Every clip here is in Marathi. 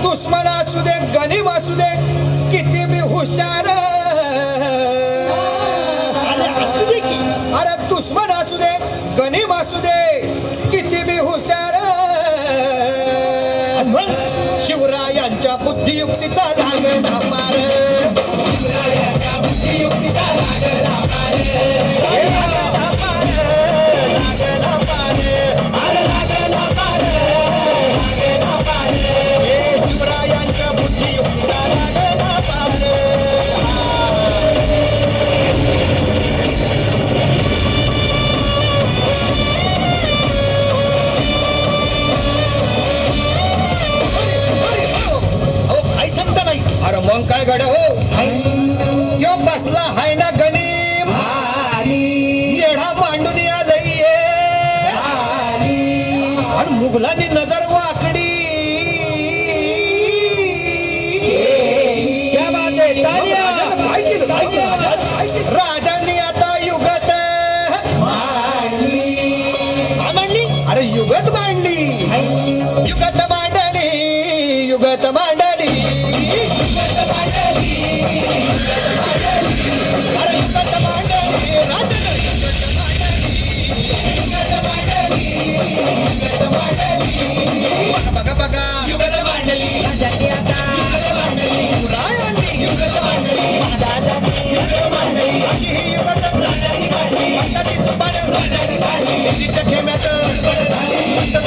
दुश्मन असू दे गणिम असू दे किती बी हुशार, अरे दुश्मन असू दे गणिम असू दे किती बी हुशार, शिवरायांच्या बुद्धियुक्तीचा लागला पार, शिवरायांच्या बुद्धियुक्तीचा लागला पार, लागला पार, लागला पार, अरे लागला पार, लागला पार, शिवरायांच्या बुद्धियुक्तीचा लागला पार. अरे मग काय गड हो यो बसला हाय ना गणिम येडा मांडून आलंय आणि मुघलांनी नजर वाकडी, काय केलं राजांनी आता युगत मांडली, अरे युगत मांडली, युगत मांडली, युगत मांडली, बघा बघा युगत मांडली, शिवरायांनी युगत मांडली, अशी ही युगत आताची जुबान सिद्धीच्या खेम्यात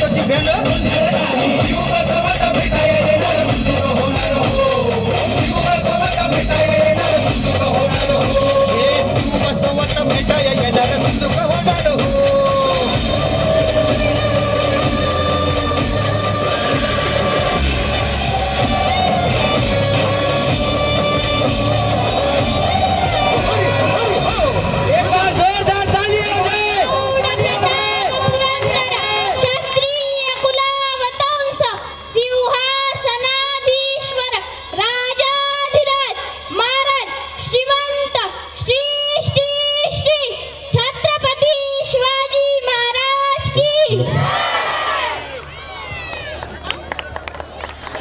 तो जिभेनं